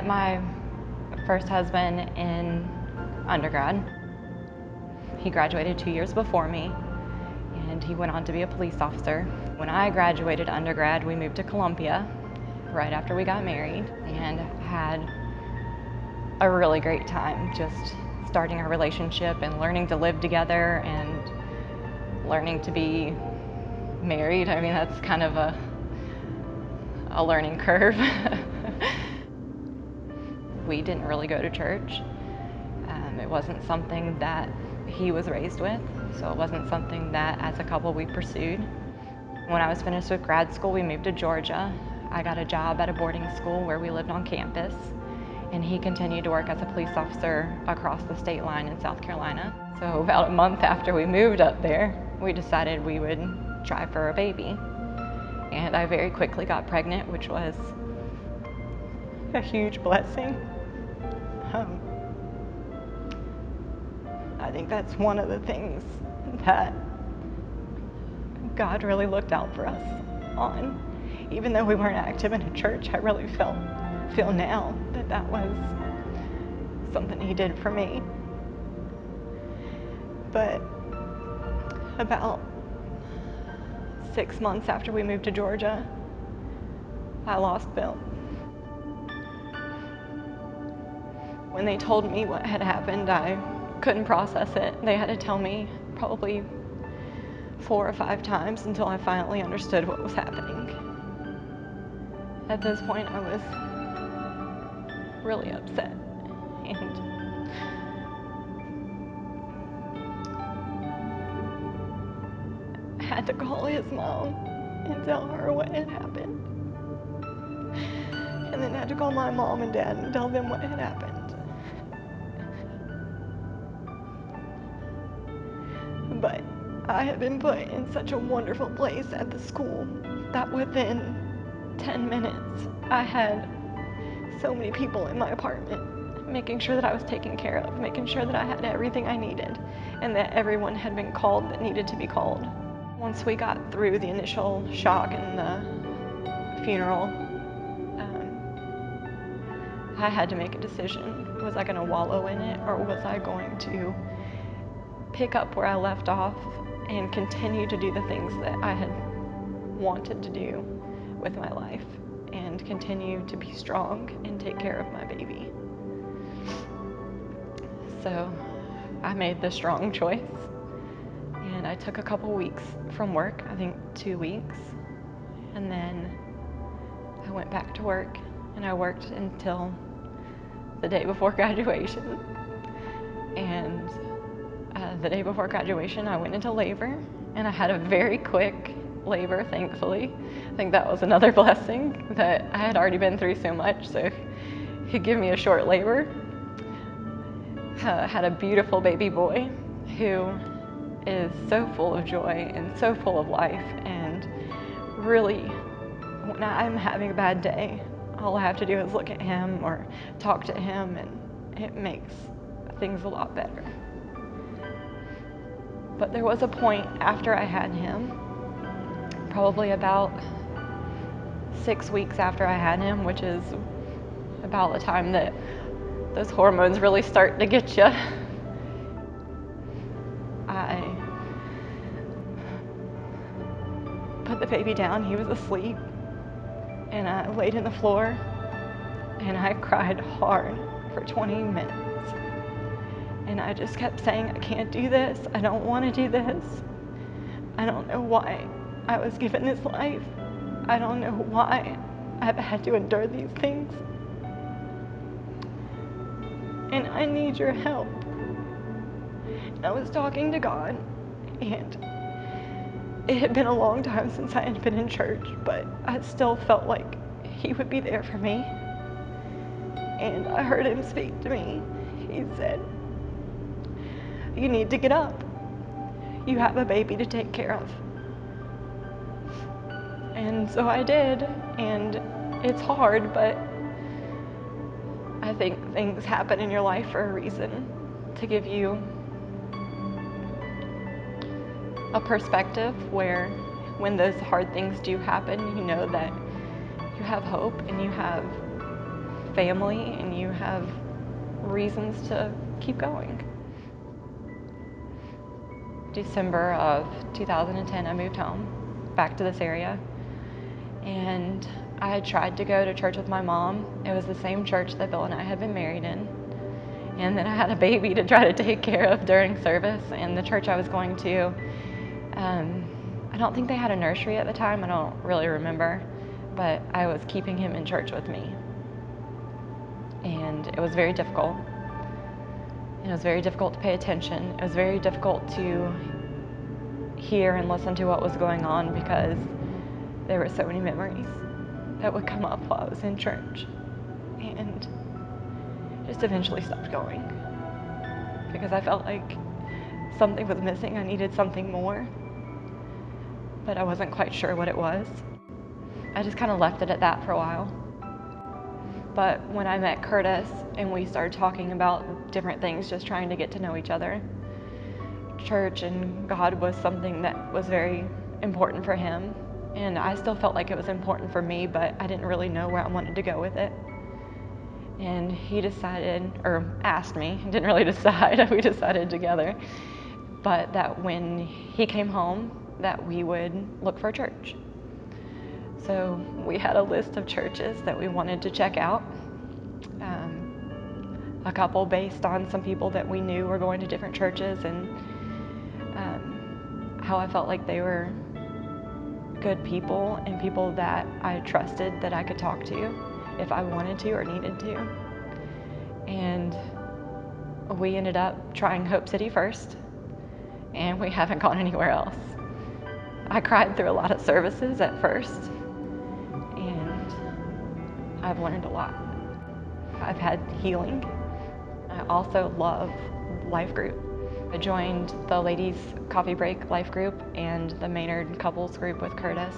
met my first husband in undergrad. He graduated 2 years before me, and he went on to be a police officer. When I graduated undergrad, we moved to Columbia right after we got married and had a really great time just starting our relationship and learning to live together and learning to be married. I mean, that's kind of a learning curve. We didn't really go to church. It wasn't something that he was raised with, so it wasn't something that as a couple we pursued. When I was finished with grad school, we moved to Georgia. I got a job at a boarding school where we lived on campus, and he continued to work as a police officer across the state line in South Carolina. So about a month after we moved up there, we decided we would try for a baby. And I very quickly got pregnant, which was a huge blessing. I think that's one of the things that God really looked out for us on. Even though we weren't active in a church, I really feel now that that was something he did for me. But about 6 months after we moved to Georgia, I lost Bill. When they told me what had happened, I couldn't process it. They had to tell me probably 4 or 5 times until I finally understood what was happening. At this point, I was really upset, and I had to call his mom and tell her what had happened, and then had to call my mom and dad and tell them what had happened. But I had been put in such a wonderful place at the school that within 10 minutes, I had so many people in my apartment making sure that I was taken care of, making sure that I had everything I needed, and that everyone had been called that needed to be called. Once we got through the initial shock and the funeral, I had to make a decision. Was I going to wallow in it, or was I going to pick up where I left off and continue to do the things that I had wanted to do with my life and continue to be strong and take care of my baby? So I made the strong choice, and I took a couple weeks from work, I think 2 weeks, and then I went back to work, and I worked until the day before graduation. And the day before graduation, I went into labor, and I had a very quick labor, thankfully. I think that was another blessing, that I had already been through so much, so he'd give me a short labor. Had a beautiful baby boy who is so full of joy and so full of life, and really, when I'm having a bad day, all I have to do is look at him or talk to him, and it makes things a lot better. But there was a point after I had him, probably about 6 weeks after I had him, which is about the time that those hormones really start to get you. I put the baby down, he was asleep, and I laid in the floor and I cried hard for 20 minutes. And I just kept saying, I can't do this, I don't want to do this. I don't know why I was given this life. I don't know why I've had to endure these things. And I need your help. I was talking to God, and it had been a long time since I had been in church, but I still felt like He would be there for me. And I heard Him speak to me. He said, you need to get up. You have a baby to take care of. And so I did, and it's hard, but I think things happen in your life for a reason, to give you a perspective where when those hard things do happen, you know that you have hope and you have family and you have reasons to keep going. December of 2010, I moved home, back to this area, and I tried to go to church with my mom. It was the same church that Bill and I had been married in. And then I had a baby to try to take care of during service, and the church I was going to, I don't think they had a nursery at the time, I don't really remember, but I was keeping him in church with me. And it was very difficult. And it was very difficult to pay attention. It was very difficult to hear and listen to what was going on because there were so many memories that would come up while I was in church. And just eventually stopped going because I felt like something was missing. I needed something more, but I wasn't quite sure what it was. I just kind of left it at that for a while. But when I met Curtis and we started talking about different things, just trying to get to know each other, church and God was something that was very important for him. And I still felt like it was important for me, but I didn't really know where I wanted to go with it. And he decided, or asked me, didn't really decide, we decided together, but that when he came home, that we would look for a church. So we had a list of churches that we wanted to check out. A couple based on some people that we knew were going to different churches and how I felt like they were good people and people that I trusted that I could talk to if I wanted to or needed to. And we ended up trying Hope City first, and we haven't gone anywhere else. I cried through a lot of services at first, and I've learned a lot. I've had healing. I also love life group. I joined the Ladies Coffee Break life group and the Maynard couples group with Curtis,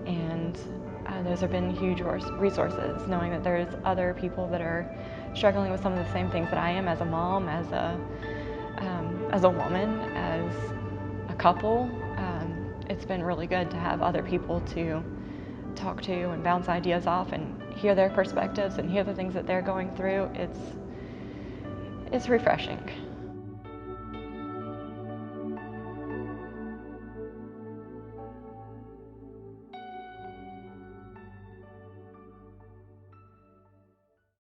and those have been huge resources, knowing that there's other people that are struggling with some of the same things that I am as a mom, as a woman, as a couple. It's been really good to have other people to talk to and bounce ideas off and hear their perspectives and hear the things that they're going through. It's refreshing.